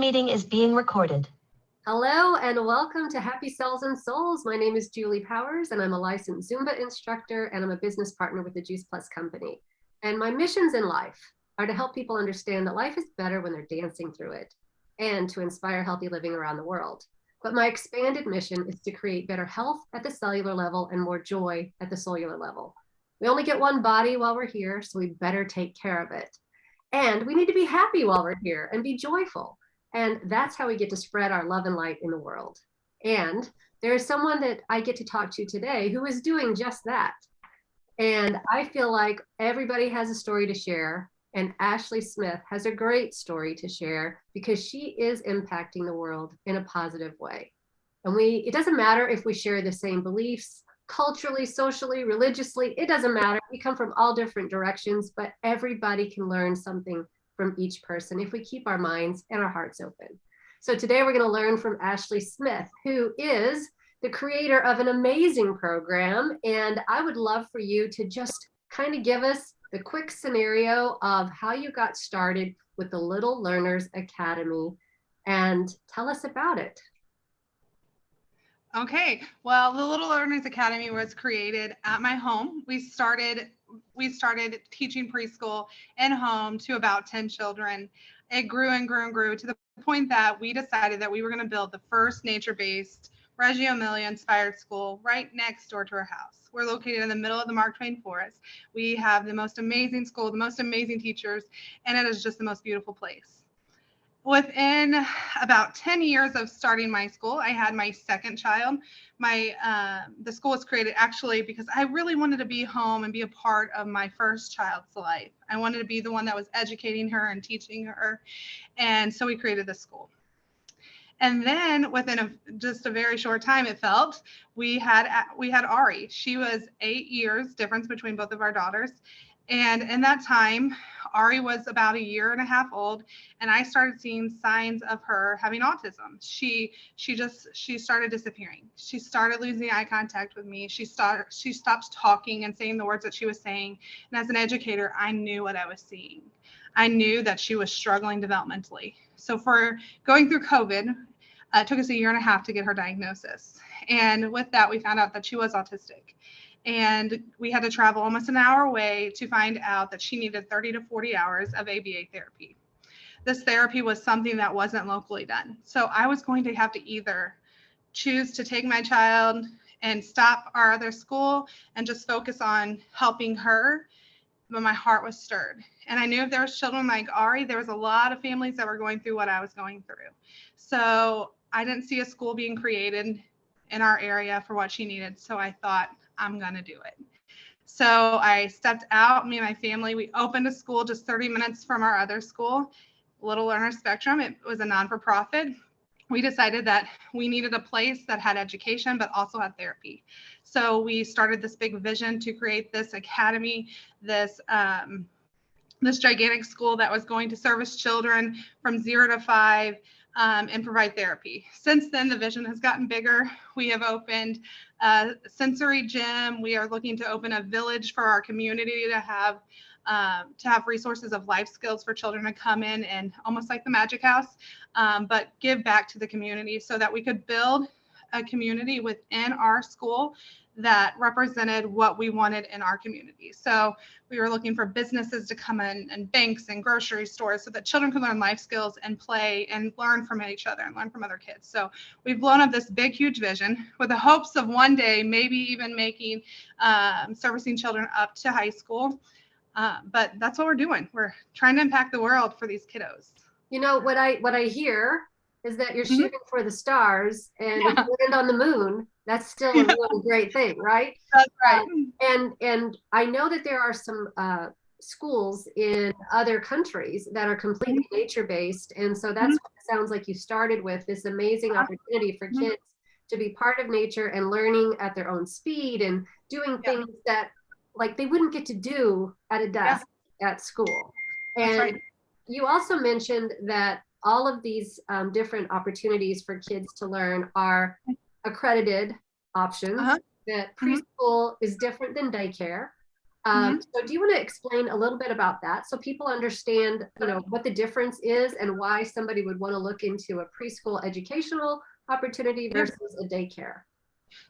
meeting is being recorded. Hello and welcome to Happy Cells and Souls. My name is Julie Powers and I'm a licensed Zumba instructor and I'm a business partner with the Juice Plus company. And my missions in life are to help people understand that life is better when they're dancing through it and to inspire healthy living around the world. But my expanded mission is to create better health at the cellular level and more joy at the cellular level. We only get one body while we're here, so we better take care of it. And we need to be happy while we're here and be joyful. And that's how we get to spread our love and light in the world. And there is someone that I get to talk to today who is doing just that. And I feel like everybody has a story to share. And Ashley Smith has a great story to share because she is impacting the world in a positive way. And it doesn't matter if we share the same beliefs, culturally, socially, religiously, it doesn't matter. We come from all different directions, but everybody can learn something from each person if we keep our minds and our hearts open. So today we're going to learn from Ashley Smith, who is the creator of an amazing program. And I would love for you to just kind of give us the quick scenario of how you got started with the Little Learners Academy and tell us about it. Okay, well, the Little Learners Academy was created at my home. We started teaching preschool in home to about 10 children. It grew and grew and grew to the point that we decided that we were going to build the first nature-based Reggio Emilia-inspired school right next door to our house. We're located in the middle of the Mark Twain Forest. We have the most amazing school, the most amazing teachers, and it is just the most beautiful place. Within about 10 years of starting my school, I had my second child. The school was created actually because I really wanted to be home and be a part of my first child's life. I wanted to be the one that was educating her and teaching her. And so we created the school. And then within just a very short time, it felt, we had Ari. She was 8 years difference between both of our daughters. And in that time, Ari was about 1.5 years old, and I started seeing signs of her having autism. She started disappearing. She started losing eye contact with me. She stopped talking and saying the words that she was saying. And as an educator, I knew what I was seeing. I knew that she was struggling developmentally. So for going through COVID, it took us 1.5 years to get her diagnosis. And with that, we found out that she was autistic. And we had to travel almost an hour away to find out that she needed 30 to 40 hours of ABA therapy. This therapy was something that wasn't locally done. So I was going to have to either choose to take my child and stop our other school and just focus on helping her, but my heart was stirred. And I knew if there was children like Ari, there was a lot of families that were going through what I was going through. So I didn't see a school being created in our area for what she needed. So I thought, I'm going to do it. So I stepped out, me and my family, we opened a school just 30 minutes from our other school, Little Learner Spectrum. It was a non-for-profit. We decided that we needed a place that had education, but also had therapy. So we started this big vision to create this academy, this gigantic school that was going to service children from 0 to 5 and provide therapy. Since then, the vision has gotten bigger. We have opened a sensory gym. We are looking to open a village for our community to have resources of life skills for children to come in and almost like the Magic House, but give back to the community so that we could build a community within our school that represented what we wanted in our community. So we were looking for businesses to come in and banks and grocery stores so that children can learn life skills and play and learn from each other and learn from other kids. So we've blown up this big, huge vision with the hopes of one day maybe even making servicing children up to high school. But that's what we're doing. We're trying to impact the world for these kiddos. You know, what I hear is that you're shooting for the stars, and if you land on the moon, that's still a really great thing, right? That's right. And I know that there are some schools in other countries that are completely nature-based, and so that's what it sounds like you started with, this amazing opportunity for kids to be part of nature and learning at their own speed and doing things that like they wouldn't get to do at a desk at school. And you also mentioned that all of these different opportunities for kids to learn are accredited options, that preschool is different than daycare. So do you want to explain a little bit about that so people understand, what the difference is and why somebody would want to look into a preschool educational opportunity versus a daycare?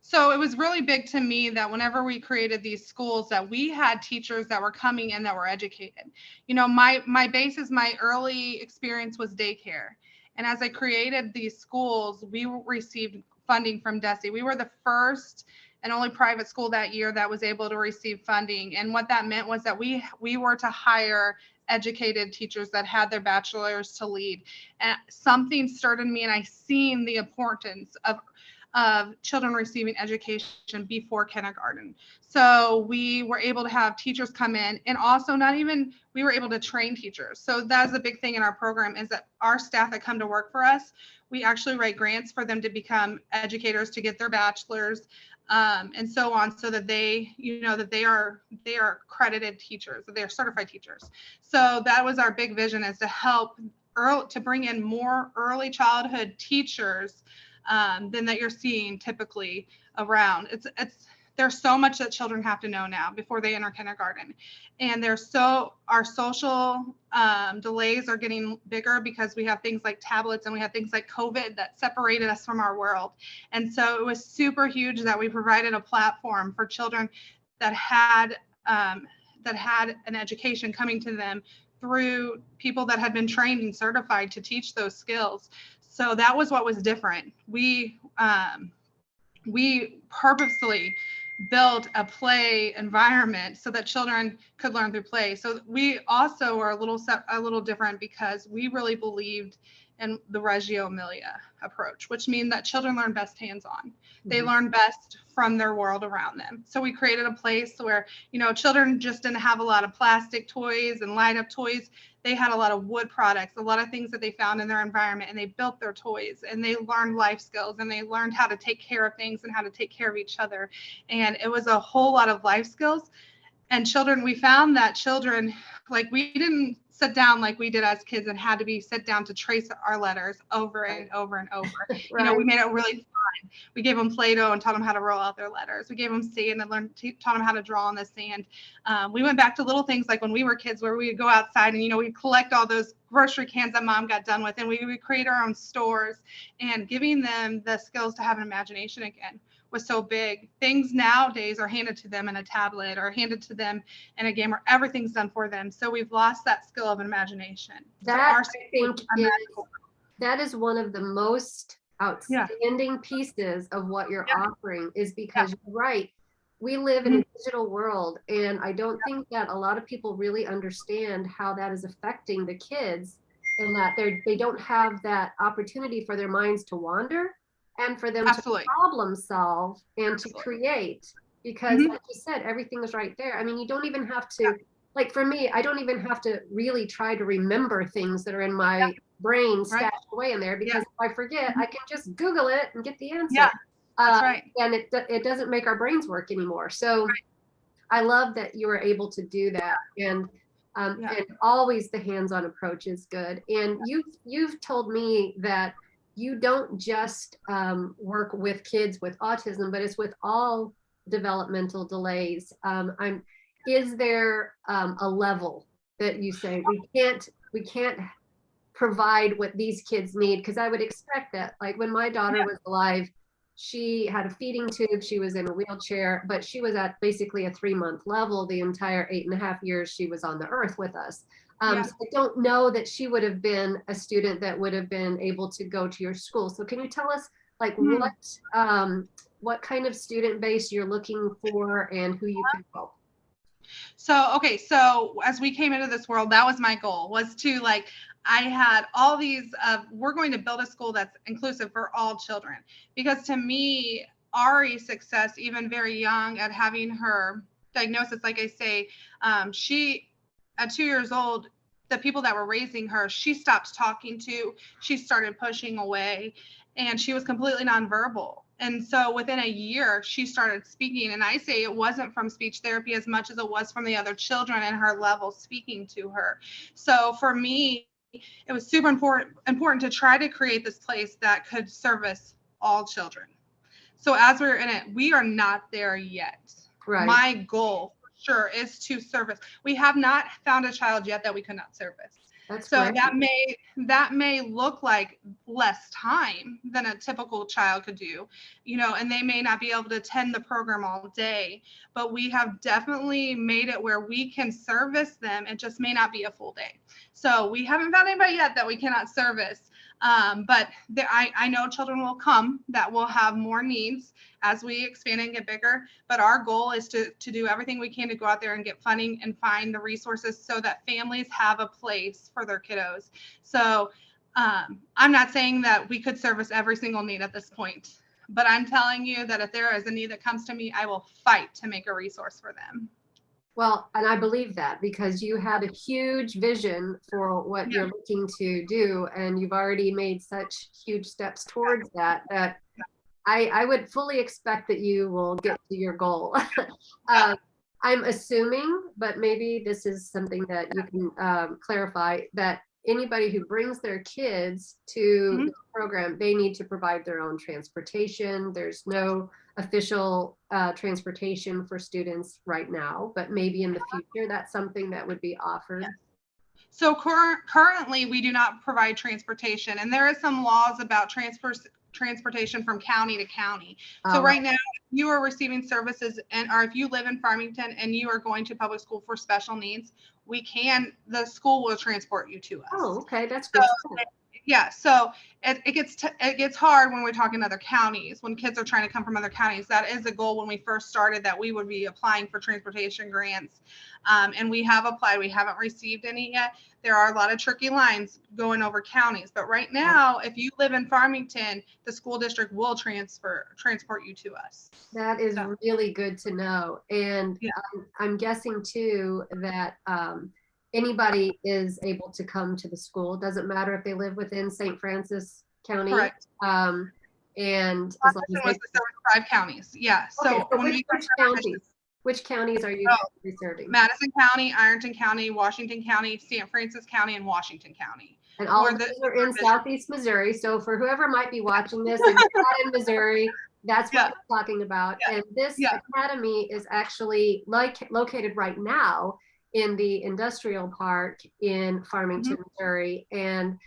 So it was really big to me that whenever we created these schools, that we had teachers that were coming in that were educated. My basis, my early experience was daycare. And as I created these schools, we received funding from DESE. We were the first and only private school that year that was able to receive funding. And what that meant was that we were to hire educated teachers that had their bachelor's to lead. And something stirred in me, and I seen the importance of children receiving education before kindergarten. So we were able to have teachers come in, and also we were able to train teachers. So that's the big thing in our program, is that our staff that come to work for us, we actually write grants for them to become educators, to get their bachelor's, and so on, so that they are accredited teachers, that they are certified teachers. So that was our big vision, is to help to bring in more early childhood teachers than that you're seeing typically around. There's so much that children have to know now before they enter kindergarten, and our social delays are getting bigger because we have things like tablets and we have things like COVID that separated us from our world. And so it was super huge that we provided a platform for children that had an education coming to them through people that had been trained and certified to teach those skills. So that was what was different. We purposely built a play environment so that children could learn through play. So we also are a little different because we really believed in the Reggio Emilia approach, which means that children learn best hands-on. They learn best from their world around them. So we created a place where, children just didn't have a lot of plastic toys and light up toys. They had a lot of wood products, a lot of things that they found in their environment, and they built their toys, and they learned life skills, and they learned how to take care of things and how to take care of each other. And it was a whole lot of life skills. And we found that children, like, we didn't sit down like we did as kids and had to sit down to trace our letters over and over and over. Right. We made it really fun. We gave them Play-Doh and taught them how to roll out their letters. We gave them sand and taught them how to draw on the sand. We went back to little things like when we were kids, where we would go outside and, we'd collect all those grocery cans that mom got done with, and we would create our own stores, and giving them the skills to have an imagination again was so big. Things nowadays are handed to them in a tablet or handed to them in a game where everything's done for them. So we've lost that skill of imagination. That is one of the most outstanding pieces of what you're offering, is because you're right. We live in a digital world, and I don't think that a lot of people really understand how that is affecting the kids, and that they don't have that opportunity for their minds to wander and for them to problem solve and to create, because like you said, everything is right there. I mean, you don't even have to, like, for me, I don't even have to really try to remember things that are in my brain stashed away in there, because if I forget, I can just Google it and get the answer. That's right. And it doesn't make our brains work anymore. So I love that you were able to do that. And always the hands-on approach is good. And you've told me that you don't just work with kids with autism, but it's with all developmental delays. Is there a level that you say we can't provide what these kids need? Because I would expect that, like, when my daughter was alive, she had a feeding tube, she was in a wheelchair, but she was at basically a 3-month level the entire 8.5 years she was on the earth with us. So I don't know that she would have been a student that would have been able to go to your school. So can you tell us, like, what kind of student base you're looking for and who you can help? So as we came into this world, that was my goal, was to, like, I had all these, we're going to build a school that's inclusive for all children. Because to me, Ari's success, even very young, at having her diagnosis, like I say, she, at 2 years old, the people that were raising her, she stopped talking to, she started pushing away, and she was completely nonverbal. And so within a year, she started speaking. And I say it wasn't from speech therapy as much as it was from the other children and her level speaking to her. So for me, it was super important to try to create this place that could service all children. So as we're in it, we are not there yet. Right. My goal for sure is to service. We have not found a child yet that we could not service. That's So great. that may look like less time than a typical child could do, and they may not be able to attend the program all day, but we have definitely made it where we can service them. It just may not be a full day. So we haven't found anybody yet that we cannot service. But I know children will come that will have more needs as we expand and get bigger. But our goal is to do everything we can to go out there and get funding and find the resources so that families have a place for their kiddos. So I'm not saying that we could service every single need at this point, but I'm telling you that if there is a need that comes to me, I will fight to make a resource for them. Well, and I believe that because you had a huge vision for what you're looking to do, and you've already made such huge steps towards that, that I would fully expect that you will get to your goal. I'm assuming, but maybe this is something that you can clarify, that anybody who brings their kids to the program, they need to provide their own transportation. There's no official transportation for students right now, but maybe in the future, that's something that would be offered. So currently, we do not provide transportation, and there is some laws about transportation from county to county. So right now, if you are receiving services or if you live in Farmington and you are going to public school for special needs, the school will transport you to us. Oh, okay, that's good. Yeah, so it gets hard when we're talking other counties, when kids are trying to come from other counties. That is a goal when we first started, that we would be applying for transportation grants. And we have applied. We haven't received any yet. There are a lot of tricky lines going over counties. But right now, if you live in Farmington, the school district will transport you to us. That is really good to know. And I'm guessing too that anybody is able to come to the school. It doesn't matter if they live within St. Francis County. Correct. And as long as there were 5 counties. Yeah. So, which counties are you serving? Madison County, Ironton County, Washington County, St. Francis County, and Washington County. And all of those are in Southeast Missouri. So for whoever might be watching this and you're not in Missouri, that's what we're talking about. And this academy is actually located right now in the industrial park in Farmington, Missouri. And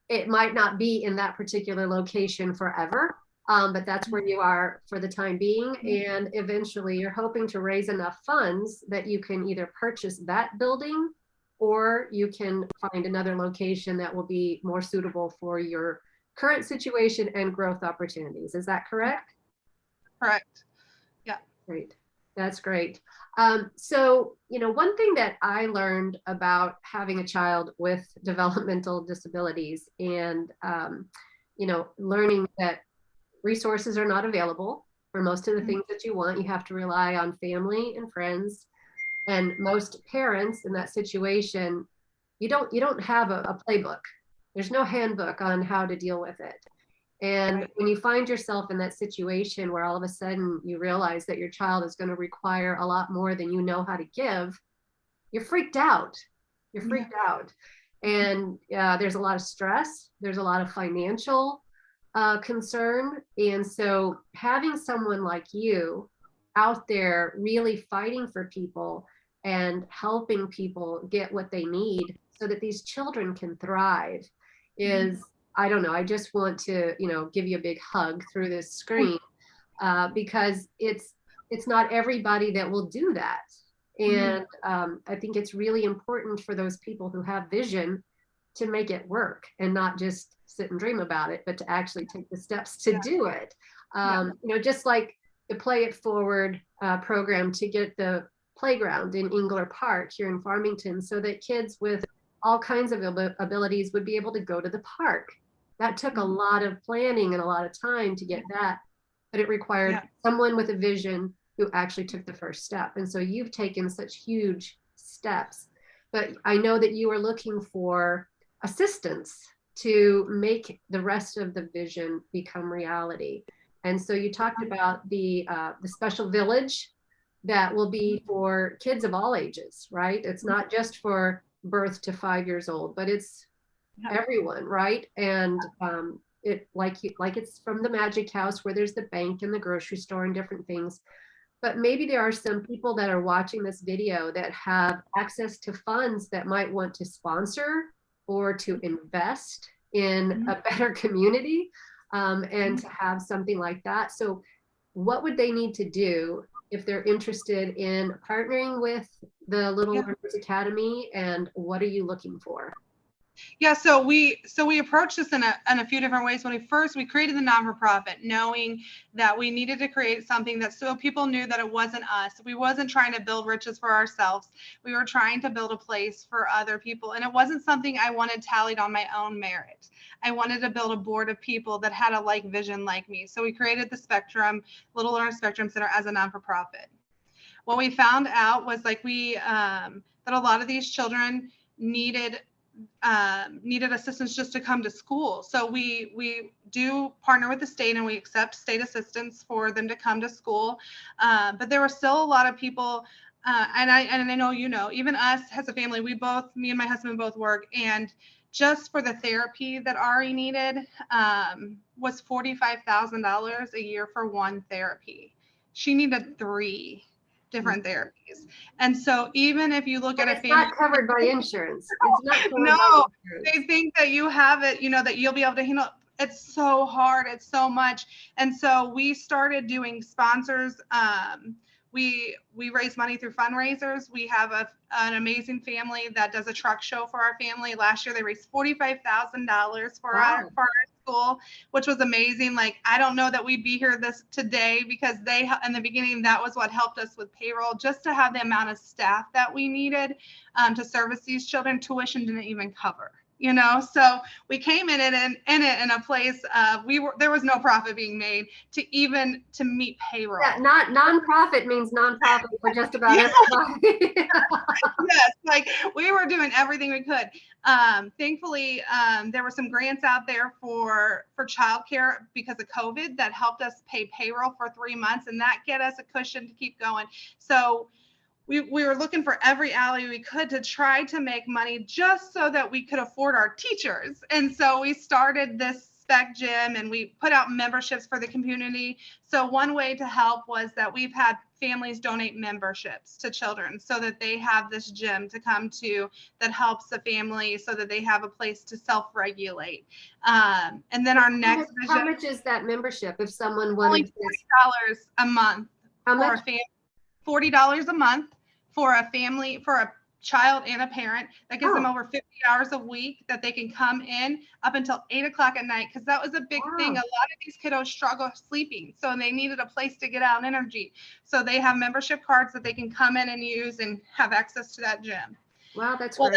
it might not be in that particular location forever, but that's where you are for the time being. And eventually you're hoping to raise enough funds that you can either purchase that building or you can find another location that will be more suitable for your current situation and growth opportunities. Is that correct? Correct. Yeah. Great. That's great. So, one thing that I learned about having a child with developmental disabilities and, learning that resources are not available for most of the things that you want. You have to rely on family and friends. And most parents in that situation, you don't have a playbook. There's no handbook on how to deal with it. And when you find yourself in that situation where all of a sudden you realize that your child is going to require a lot more than you know how to give, you're freaked out. You're freaked out. And there's a lot of stress. There's a lot of financial concern. And so having someone like you out there really fighting for people and helping people get what they need so that these children can thrive is, I don't know, I just want to, give you a big hug through this screen because it's not everybody that will do that. And I think it's really important for those people who have vision to make it work and not just sit and dream about it, but to actually take the steps to do it. Just like the Play It Forward program to get the playground in Engler Park here in Farmington so that kids with all kinds of abilities would be able to go to the park. That took a lot of planning and a lot of time to get that, but it required someone with a vision who actually took the first step. And so you've taken such huge steps, but I know that you are looking for assistance to make the rest of the vision become reality. And so you talked about the special village that will be for kids of all ages, right? It's not just for birth to 5 years old, but it's everyone, right? And it like it's from the Magic House where there's the bank and the grocery store and different things. But maybe there are some people that are watching this video that have access to funds that might want to sponsor or to invest in a better community, and to have something like that. So what would they need to do if they're interested in partnering with the Little Learners Academy, and what are you looking for? Yeah, so we approached this in a few different ways. When we created the non-for-profit, knowing that we needed to create something that so people knew that it wasn't us. We wasn't trying to build riches for ourselves. We were trying to build a place for other people, and it wasn't something I wanted tallied on my own merit. I wanted to build a board of people that had a like vision like me. So we created the Spectrum Little Learner Spectrum Center as a non-for-profit. What we found out was that a lot of these children needed assistance just to come to school. So we do partner with the state, and we accept state assistance for them to come to school. But there were still a lot of people, and I know, even us as a family, me and my husband both work, and just for the therapy that Ari needed was $45,000 a year for one therapy. She needed 3 different therapies. And so even if you look at a family, it's not covered by insurance. It's not covered no, by insurance. they think that you have it, that you'll be able to handle it. It's so hard. It's so much. And so we started doing sponsors. We raise money through fundraisers. We have an amazing family that does a truck show for our family. Last year, they raised $45,000 for our school, which was amazing. Like, I don't know that we'd be here today because in the beginning, that was what helped us with payroll, just to have the amount of staff that we needed to service these children. Tuition didn't even cover. So we came in a place there was no profit being made to meet payroll. Yeah, not nonprofit means nonprofit for just about everybody. Yes, like we were doing everything we could. Thankfully, there were some grants out there for childcare because of COVID that helped us pay payroll for 3 months, and that get us a cushion to keep going. So we were looking for every alley we could to try to make money just so that we could afford our teachers. And so we started this Spec Gym, and we put out memberships for the community. So one way to help was that we've had families donate memberships to children so that they have this gym to come to that helps the family so that they have a place to self-regulate. And then our next vision. How much is that membership if someone wanted only $40 a month? How much? $40 a month for a family, for a child and a parent. That gives them over 50 hours a week that they can come in up until 8 o'clock at night. Because that was a big thing. A lot of these kiddos struggle sleeping. So they needed a place to get out energy. So they have membership cards that they can come in and use and have access to that gym. Wow, that's great.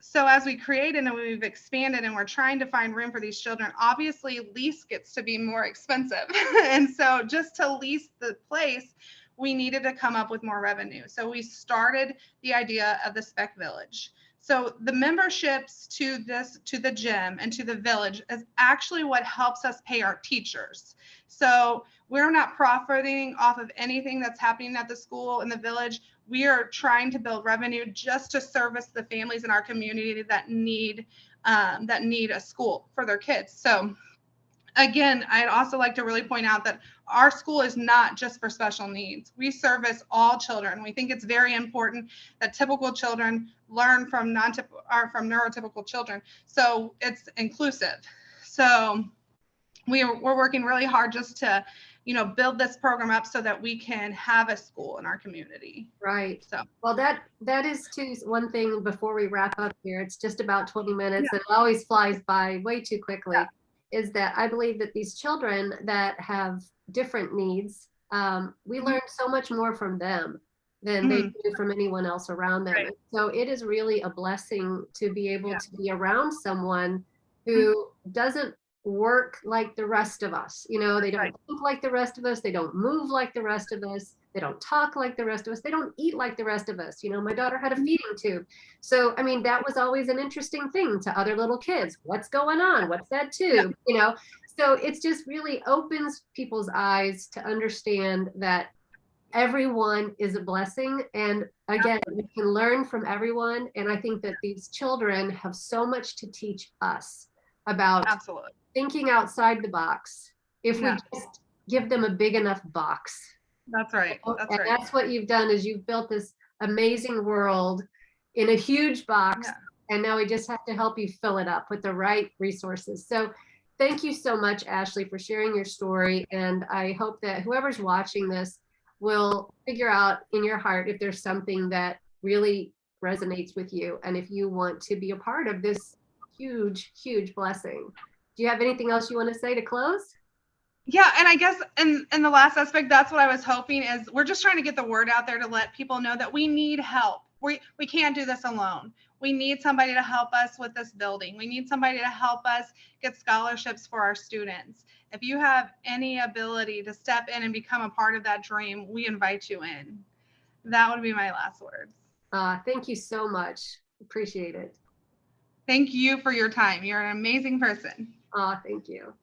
So as we created and we've expanded and we're trying to find room for these children, obviously lease gets to be more expensive. And so just to lease the place, we needed to come up with more revenue. So we started the idea of the Spec Village. So the memberships to the gym and to the village is actually what helps us pay our teachers. So we're not profiting off of anything that's happening at the school in the village. We are trying to build revenue just to service the families in our community that need a school for their kids. So again, I'd also like to really point out that our school is not just for special needs. We service all children. We think it's very important that typical children learn from neurotypical children. So it's inclusive. So we're working really hard just to, build this program up so that we can have a school in our community. Right. So, well, that is too one thing before we wrap up here. It's just about 20 minutes and it always flies by way too quickly. Is that I believe that these children that have different needs, we learn so much more from them than they do from anyone else around them. Right. So it is really a blessing to be able to be around someone who doesn't work like the rest of us. They don't think like the rest of us. They don't move like the rest of us. They don't talk like the rest of us. They don't eat like the rest of us. My daughter had a feeding tube. So, that was always an interesting thing to other little kids. What's going on? What's that tube? So it's just really opens people's eyes to understand that everyone is a blessing. And again, we can learn from everyone. And I think that these children have so much to teach us about thinking outside the box. If we just give them a big enough box. That's right. That's And right. that's what you've done, is you've built this amazing world in a huge box. Yeah. And now we just have to help you fill it up with the right resources. So thank you so much, Ashley, for sharing your story. And I hope that whoever's watching this will figure out in your heart if there's something that really resonates with you, and if you want to be a part of this huge, huge blessing. Do you have anything else you want to say to close? Yeah, and I guess in the last aspect, that's what I was hoping is we're just trying to get the word out there to let people know that we need help. We can't do this alone. We need somebody to help us with this building. We need somebody to help us get scholarships for our students. If you have any ability to step in and become a part of that dream, we invite you in. That would be my last words. Thank you so much. Appreciate it. Thank you for your time. You're an amazing person. Thank you.